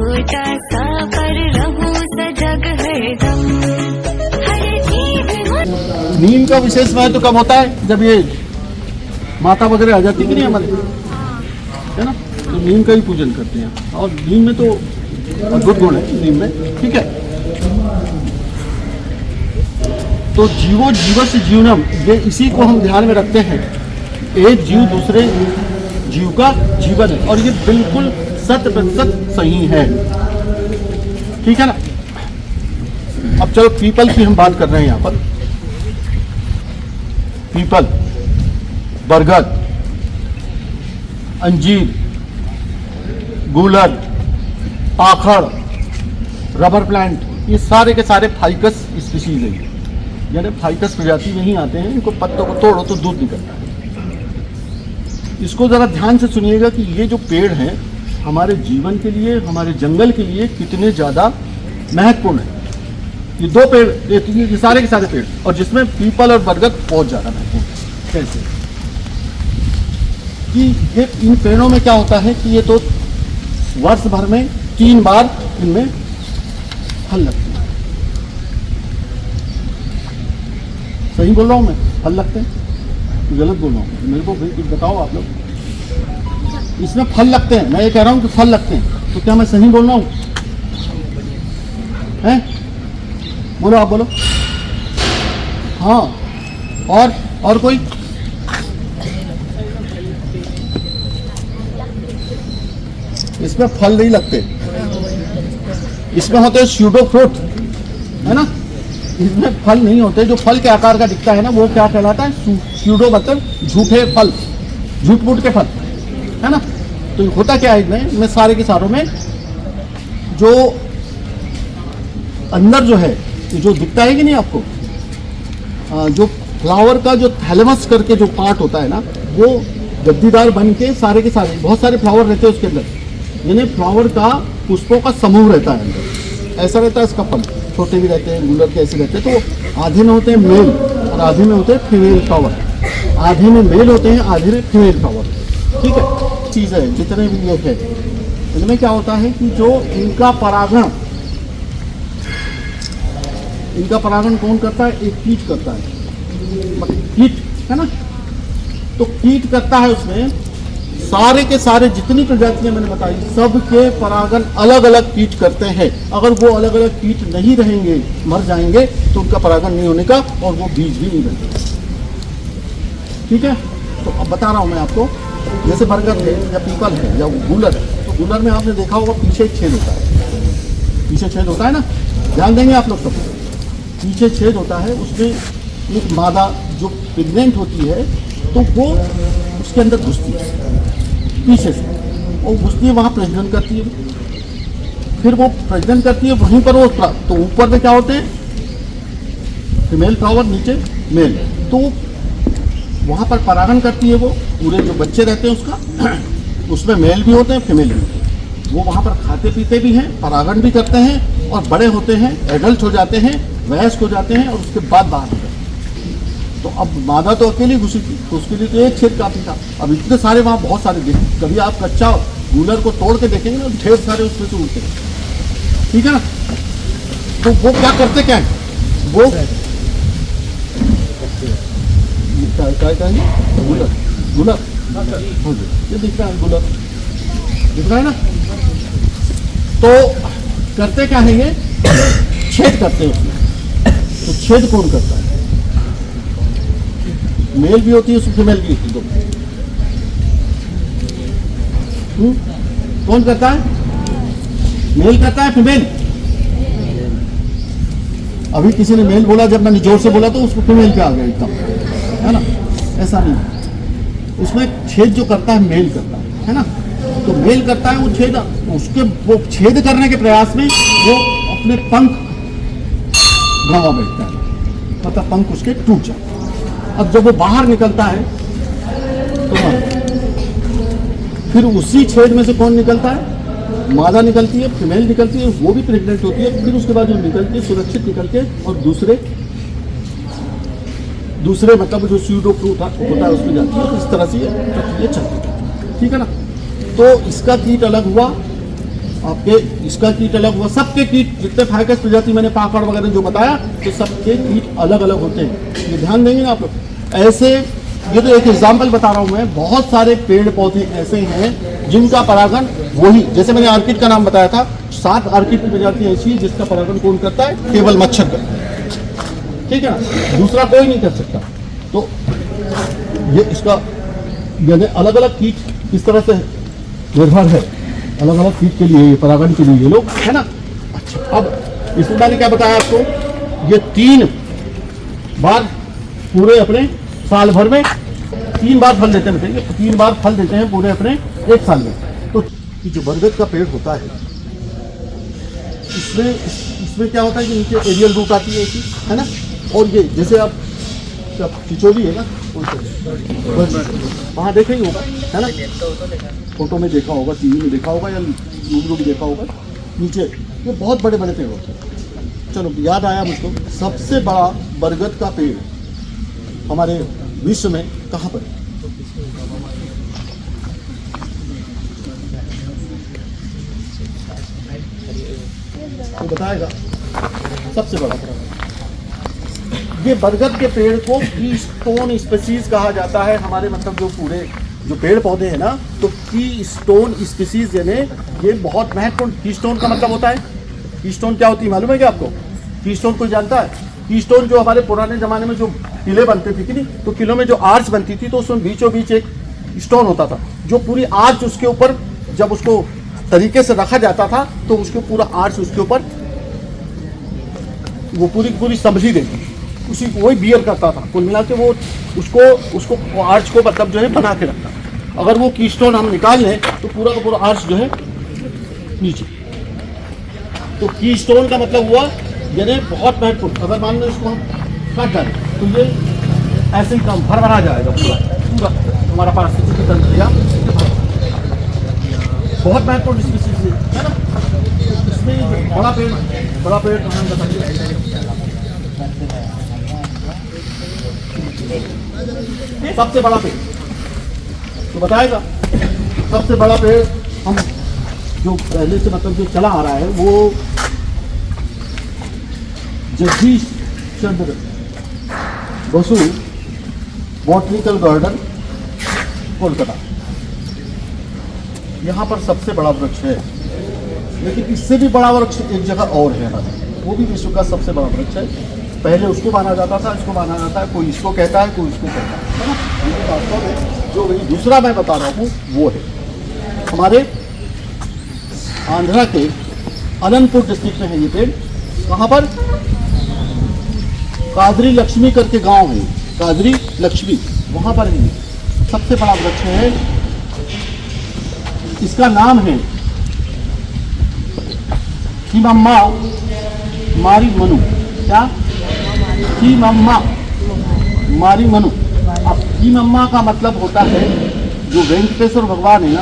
छोटा सा पर रहूं सजग हरदम। नींद का विशेष महत्व कब होता है? जब ये माता वगैरह आ जाती कि नहीं हमारे, है ना, तो नींद का ही पूजन करते हैं। और नींद में तो अद्भुत गुण है नींद में, ठीक है। तो जीवो जीवस्य जीवनम, ये इसी को हम ध्यान में रखते हैं। एक जीव दूसरे जीव का जीवन है, और ये बिल्कुल 100% सही है, ठीक है ना। अब चलो पीपल की हम बात कर रहे हैं यहाँ पर। पीपल, बरगद, अंजीर, गूलर, आखड़, रबर प्लांट, ये सारे के सारे फाइकस स्पीशीज है, यानी फाइकस प्रजाति में ही आते हैं। इनको पत्तों को तोड़ो तो दूध निकलता है। इसको जरा ध्यान से सुनिएगा कि ये जो पेड़ हैं हमारे जीवन के लिए, हमारे जंगल के लिए कितने ज़्यादा महत्वपूर्ण है। ये दो पेड़, ये सारे के सारे पेड़, और जिसमें पीपल और बरगद बहुत ज़्यादा महत्वपूर्ण है। कैसे कि ये इन पेड़ों में क्या होता है कि ये तो वर्ष भर में 3 बार इनमें फल लगते हैं। सही बोल रहा हूँ मैं? फल लगते हैं, गलत बोल रहा हूँ? मेरे को कुछ बताओ आप लोग। इसमें फल लगते हैं, मैं ये कह रहा हूँ कि फल लगते हैं, तो क्या मैं सही बोल रहा हूँ? हैं? बोलो, आप बोलो। हाँ, और कोई? इसमें फल नहीं लगते, इसमें होते हैं स्यूडो फ्रूट, है ना। इसमें फल नहीं होते। जो फल के आकार का दिखता है ना, वो क्या कहलाता है? स्यूडो, मतलब झूठे फल, झूठ-मूठ के फल, है ना। तो होता क्या है इनमें सारे के सारों में जो अंदर जो है, जो दिखता है कि नहीं आपको, जो फ्लावर का जो थैलेमस करके जो पार्ट होता है ना, वो गद्दीदार बन के सारे के सारे, बहुत सारे फ्लावर रहते हैं उसके अंदर, यानी फ्लावर का पुष्पों का समूह रहता है अंदर। ऐसा रहता है इसका फल। छोटे भी रहते हैं, गुलर के ऐसे रहते हैं। तो आधे में होते हैं मेल और आधे में होते हैं फीमेल फ्लावर। आधे में मेल होते हैं, आधे में फीमेल फ्लावर, ठीक है। चीज़ है जितने भी ये है, इनमें क्या होता है कि जो इनका परागण कौन करता है? एक कीट करता है, कीट, है ना। तो कीट करता है उसमें, सारे के सारे जितनी प्रजातियां मैंने बताई, सबके परागण अलग अलग कीट करते हैं। अगर वो अलग अलग कीट नहीं रहेंगे, मर जाएंगे, तो उनका परागण नहीं होने का, और वो बीज भी नहीं बनते, ठीक है। तो अब बता रहा हूं मैं आपको, जैसे बरगद है या पीपल है या गूलर है, तो गूलर में आपने देखा होगा पीछे छेद होता है, पीछे छेद होता है ना, ध्यान देंगे आप लोग सब। पीछे छेद होता है, उसमें एक मादा जो प्रेग्नेंट होती है, तो वो उसके अंदर घुसती है पीछे से, और घुसती है, वहाँ प्रजनन करती है। फिर वो प्रजनन करती है, वहीं पर वो, तो ऊपर में क्या होते हैं? फीमेल फ्लावर, नीचे मेल। तो वहाँ पर परागण करती है वो, पूरे जो बच्चे रहते हैं उसका, उसमें मेल भी होते हैं, फीमेल भी होते हैं। वो वहाँ पर खाते पीते भी हैं, परागण भी करते हैं, और बड़े होते हैं, एडल्ट हो जाते हैं, वयस्क हो जाते हैं, और उसके बाद बाहर हो जाते हैं। तो अब मादा तो अकेली घुसी थी, तो उसके लिए तो एक छेद काफी था। अब इतने सारे वहाँ बहुत सारे देखें, कभी आप कच्चा गूलर को तोड़ के देखेंगे ना, ढेर सारे उसमें से उड़ते हैं, ठीक है ना। तो वो क्या करते क्या है? वो गूलर, गूलर, ये दिख रहा है, गूलर दिख रहा है ना। तो करते क्या है? ये छेद करते हैं उसमें। तो छेद कौन करता है? मेल भी होती है उसमें, फीमेल भी होती है, दो। कौन करता है? मेल करता है, फीमेल? अभी किसी ने मेल बोला, जब मैंने जोर से बोला तो उसको फीमेल क्या आ गया एकदम, है ना। ऐसा नहीं, उसमें छेद जो करता है मेल करता है ना। तो मेल करता है वो छेद, उसके वो छेद करने के प्रयास में वो अपने पंख गंवा बैठता है, मतलब पंख उसके टूट जाते हैं। अब जब वो बाहर निकलता है तो फिर उसी छेद में से कौन निकलता है? मादा निकलती है, फीमेल निकलती है, वो भी प्रेग्नेंट होती है। फिर उसके बाद जो निकलती है सुरक्षित निकल के, और दूसरे मतलब जो स्यूडो फ्रूट होता है उसमें जाती है। तो इस तरह से ये प्रक्रिया चलती है, ठीक है ना। तो इसका कीट अलग हुआ, आपके इसका कीट अलग हुआ, सबके कीट जितने फाइकस प्रजाति मैंने पाकड़ वगैरह जो बताया, तो सबके कीट अलग अलग होते हैं। ये ध्यान देंगे ना आप लोग। ऐसे ये तो एक एग्जाम्पल बता रहा हूँ मैं, बहुत सारे पेड़ पौधे ऐसे हैं जिनका परागण वही, जैसे मैंने ऑर्किड का नाम बताया था, 7 ऑर्किड की प्रजाति ऐसी है जिसका परागण कौन करता है? केवल मच्छर करता है, ठीक है ना, दूसरा कोई नहीं कर सकता। तो ये इसका यानी अलग अलग कीट किस तरह से निर्भर है, अलग अलग कीट के लिए, परागण के लिए ये लोग, है ना। अच्छा, अब इसमें मैंने क्या बताया आपको, ये 3 बार पूरे अपने साल भर में 3 बार फल देते हैं, बताइए 3 बार फल देते हैं पूरे अपने 1 साल में। तो ये जो बरगद का पेड़ होता है, इसमें क्या होता है कि नीचे एरियल रूट आती है, है ना। और ये जैसे आप चिचोली है ना, वहाँ देखे ही होगा, है ना, फोटो में देखा होगा, टीवी में देखा होगा या वीडियो भी देखा होगा, नीचे ये बहुत बड़े बड़े पेड़ होते हैं। चलो याद आया मुझको, सबसे बड़ा बरगद का पेड़ हमारे विश्व में कहाँ पर है? तो बताएगा सबसे बड़ा। ये बरगद के पेड़ को कीस्टोन स्पीसीज कहा जाता है। हमारे मतलब जो पूरे जो पेड़ पौधे हैं ना, तो कीस्टोन स्पीसीज यानी ये बहुत महत्वपूर्ण। कीस्टोन का मतलब होता है, कीस्टोन क्या होती है मालूम है क्या आपको? कीस्टोन कोई जानता है? कीस्टोन जो हमारे पुराने जमाने में जो किले बनते थे कि नहीं, तो किलों में जो आर्च बनती थी, तो उसमें बीचों बीच एक स्टोन होता था, जो पूरी आर्च उसके ऊपर जब उसको तरीके से रखा जाता था, तो उसके पूरा आर्च उसके ऊपर वो पूरी संभली देती, उसी को वही बियर करता था। कुल मिला के वो उसको आर्च को मतलब जो है बना के रखता। अगर वो कीस्टोन हम निकाल लें तो पूरा का पूरा आर्च जो है नीचे। तो कीस्टोन का मतलब हुआ यानी बहुत महत्वपूर्ण। अगर मान लो इसको हम काट डालें तो ये ऐसे ही काम भर जाएगा पूरा हमारा पारिस्थितिकी तंत्र या बहुत महत्वपूर्ण स्पीशीज है ना। इसमें बड़ा पेड़ हम बताइए, सबसे बड़ा पेड़ तो बताएगा। सबसे बड़ा पेड़ हम जो पहले से मतलब जो चला आ रहा है वो जगदीश चंद्र बसु बॉटनिकल गार्डन कोलकाता, यहाँ पर सबसे बड़ा वृक्ष है। लेकिन इससे भी बड़ा वृक्ष एक जगह और है, वो भी विश्व का सबसे बड़ा वृक्ष है। पहले उसको माना जाता था, इसको माना जाता है, कोई इसको कहता है, कोई इसको कहता है ना। लेकिन वास्तव में जो वही दूसरा मैं बता रहा हूँ वो है हमारे आंध्रा के अनंतपुर डिस्ट्रिक्ट में है ये पेड़। कहाँ पर? कादरी लक्ष्मी करके गांव है, कादरी लक्ष्मी, वहाँ पर है सबसे बड़ा वृक्ष है। इसका नाम है कीमम्मा मारी मनु। क्या? कीमम्मा मारी मनु। अब कीमम्मा का मतलब होता है जो वेंकटेश्वर भगवान है ना,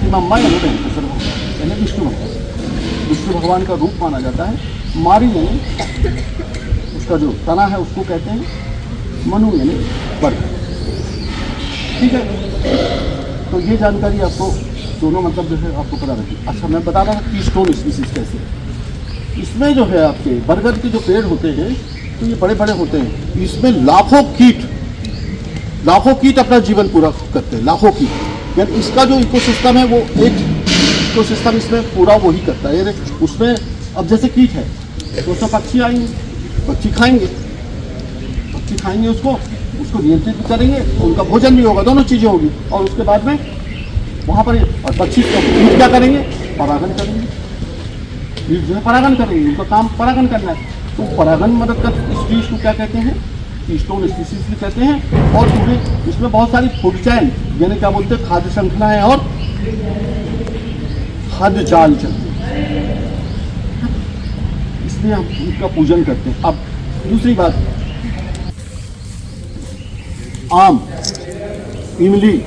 कीमम्मा यानी वेंकटेश्वर भगवान यानी विष्णु भगवान का रूप माना जाता है। मारी यानी उसका जो तना है उसको कहते हैं, मनु यानी वर्ग, ठीक है। तो ये जानकारी आपको दोनों मतलब जो है आपको पता रखिए। अच्छा, मैं बता रहा हूँ कीस्टोन स्पीसीज कैसे। इसमें जो है आपके बरगद के जो पेड़ होते हैं तो ये बड़े बड़े होते हैं। इसमें लाखों कीट अपना जीवन पूरा करते हैं, लाखों कीट। यानी इसका जो इकोसिस्टम है वो एक इकोसिस्टम इसमें पूरा वही करता है। यानी उसमें अब जैसे कीट है तो उसमें पक्षी आएंगे, पक्षी खाएंगे उसको नियंत्रित भी करेंगे, उनका भोजन भी होगा, दोनों चीज़ें होगी। और उसके बाद में वहाँ पर और पक्षी कीट क्या करेंगे? परागण करेंगे। कीट जो है परागण करेंगे, उनका काम परागण करना है। तो परागण मदद कर स्पीशीज को क्या कहते हैं? कीस्टोन स्पीशीज भी कहते हैं। और पूरे इसमें बहुत सारी फूड चैन यानी क्या बोलते हैं, खाद्य श्रृंखला है और खाद्य जाल चलते हैं, इसलिए हम उनका पूजन करते हैं। अब दूसरी बात, आम, इमली,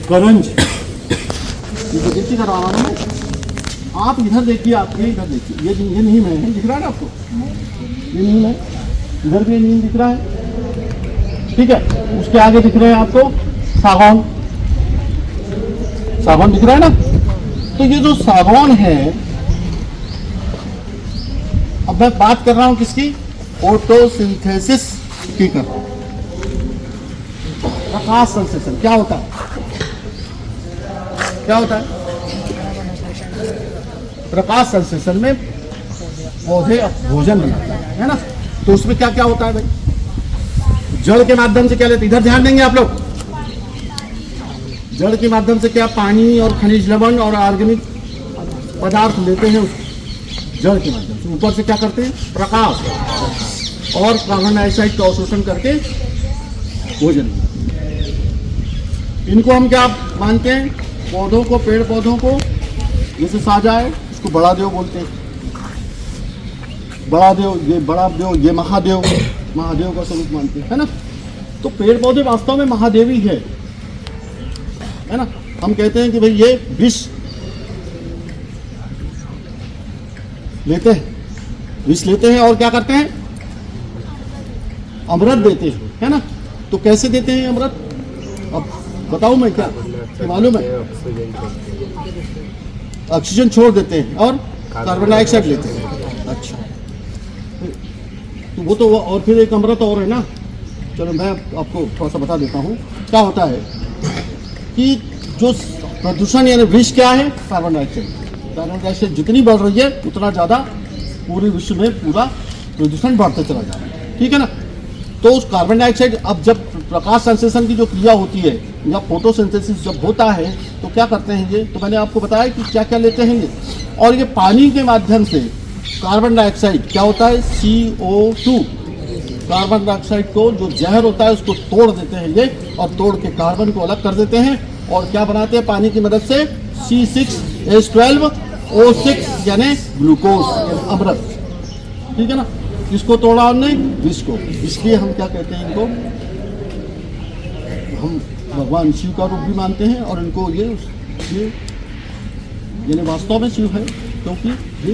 करंज, ये तो देखिए कर रहा हूँ। आप इधर देखिए, आप ये इधर देखिए, ये नीम है, दिख रहा है ना आपको? ये नीम है, इधर भी नीम दिख रहा है, ठीक है। उसके आगे दिख रहे हैं आपको सागौन दिख रहा है ना, तो ये जो सागौन है, अब मैं बात कर रहा हूं किसकी, फोटोसिंथेसिस की कर रहा हूं। प्रकाश संश्लेषण क्या होता है, क्या होता है? प्रकाश संश्लेषण में पौधे भोजन बनाते है ना। तो उसमें क्या क्या होता है भाई? जड़ के माध्यम से क्या लेते, इधर ध्यान देंगे आप लोग। जड़ के माध्यम से क्या पानी और खनिज लवण और ऑर्गेनिक पदार्थ लेते हैं उसको जड़ के माध्यम से। ऊपर से क्या करते हैं, प्रकाश और कार्बन डाइऑक्साइड का अवशोषण करके भोजन। इनको हम क्या मानते हैं, पौधों को, पेड़ पौधों को, जैसे साजा है इसको बड़ा देव बोलते हैं, बड़ा देव, ये महादेव, महादेव का स्वरूप मानते हैं, है ना। तो पेड़ पौधे वास्तव में महादेव ही है ना। हम कहते हैं कि भाई ये विष लेते हैं, विष लेते हैं और क्या करते हैं, अमृत देते हैं, है ना। तो कैसे देते हैं अमृत, अब बताऊं मैं क्या, मालूम है? ऑक्सीजन छोड़ देते हैं और कार्बन डाइऑक्साइड लेते हैं। अच्छा, तो वो तो और फिर एक अमृत और है ना। चलो मैं आपको थोड़ा सा बता देता हूँ क्या होता है कि जो प्रदूषण यानी विष क्या है, कार्बन डाइऑक्साइड। कार्बन डाइऑक्साइड जितनी बढ़ रही है उतना ज़्यादा पूरे विश्व में पूरा प्रदूषण बढ़ते चला जा रहा है, ठीक है ना। तो उस कार्बन डाइऑक्साइड, अब जब प्रकाश संश्लेषण की जो क्रिया होती है या फोटोसिंथेसिस जब होता है तो क्या करते हैं ये, तो मैंने आपको बताया कि क्या क्या लेते हैं ये। और ये पानी के माध्यम से कार्बन डाइऑक्साइड क्या होता है, CO2, कार्बन डाइऑक्साइड को जो जहर होता है उसको तोड़ देते हैं ये, और तोड़ के कार्बन को अलग कर देते हैं और क्या बनाते हैं पानी की मदद से, C6H12O6 यानी ग्लूकोज, यानी अमृत, ठीक है ना। इसको तोड़ा हमने, विष को। इसलिए हम क्या कहते हैं, इनको हम भगवान शिव का रूप भी मानते हैं और इनको ये यानी वास्तव में शिव है, क्योंकि ये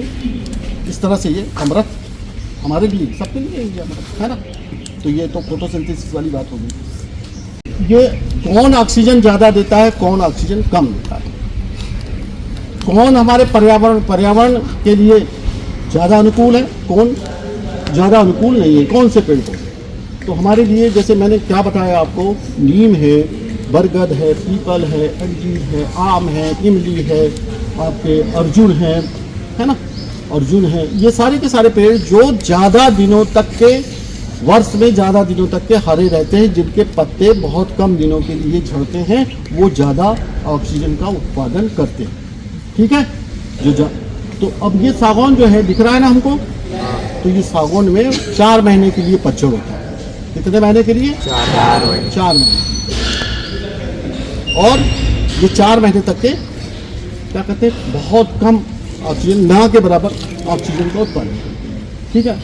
इस तरह से ये अमृत हमारे लिए, सबके लिए ये अमृत है ना। तो ये तो फोटोसिंथेसिस वाली बात होगी। ये कौन ऑक्सीजन ज़्यादा देता है, कौन ऑक्सीजन कम देता है, कौन हमारे पर्यावरण के लिए ज़्यादा अनुकूल है, कौन ज़्यादा अनुकूल नहीं है, कौन से पेड़ को। तो हमारे लिए जैसे मैंने क्या बताया आपको, नीम है, बरगद है, पीपल है, अंजीर है, आम है, इमली है, आपके अर्जुन है ना, अर्जुन है। ये सारे के सारे पेड़ जो ज़्यादा दिनों तक के, वर्ष में ज़्यादा दिनों तक के हरे रहते हैं, जिनके पत्ते बहुत कम दिनों के लिए झड़ते हैं, वो ज़्यादा ऑक्सीजन का उत्पादन करते हैं, ठीक है। तो अब ये सागौन जो है दिख रहा है ना हमको, तो ये सागौन में 4 महीने के लिए पतझड़ होता है। कितने महीने के लिए? 4 महीने। और ये 4 महीने तक के क्या कहते हैं, बहुत कम ऑक्सीजन, ना के बराबर ऑक्सीजन का उत्पादन करते हैं, ठीक है।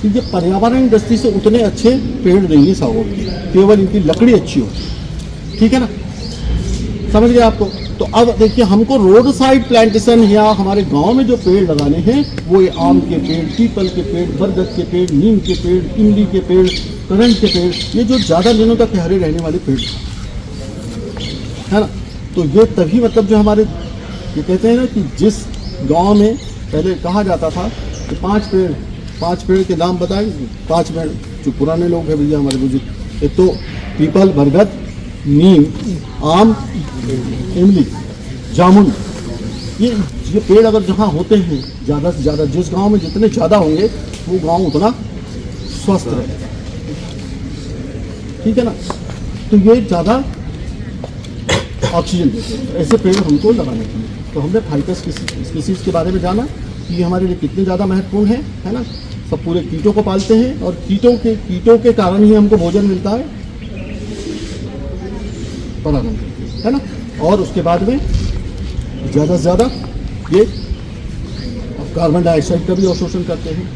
तो ये पर्यावरण दृष्टि से उतने अच्छे पेड़ नहीं है सागौन के, केवल इनकी लकड़ी अच्छी होती है, ठीक है ना, समझ गए आपको। तो अब देखिए, हमको रोड साइड प्लांटेशन या हमारे गांव में जो पेड़ लगाने हैं वो ये आम के पेड़, पीपल के पेड़, बरगद के पेड़, नीम के पेड़, इमली के पेड़, करंट के पेड़, ये जो ज़्यादा दिनों तक हरे रहने वाले पेड़ है ना। तो ये तभी मतलब जो हमारे ये कहते हैं ना कि जिस गांव में पहले कहा जाता था कि 5 पेड़ के नाम बताएंगे, 5 पेड़ जो पुराने लोग हैं भैया हमारे बुजुर्ग, एक तो पीपल, बरगद, नीम, आम, इमली, जामुन, ये पेड़ अगर जहाँ होते हैं ज़्यादा से ज़्यादा, जिस गांव में जितने ज़्यादा होंगे वो गांव उतना स्वस्थ रहेगा, ठीक है ना। तो ये ज़्यादा ऑक्सीजन देते हैं, ऐसे पेड़ हमको लगाने चाहिए। तो हमने फाइटस स्पीसीज के बारे में जाना कि ये हमारे लिए कितने ज़्यादा महत्वपूर्ण है ना। सब पूरे कीटों को पालते हैं और कीटों के कारण ही हमको भोजन मिलता है, परागण, है ना। और उसके बाद में ज़्यादा से ज़्यादा ये कार्बन डाइऑक्साइड का भी अवशोषण करते हैं,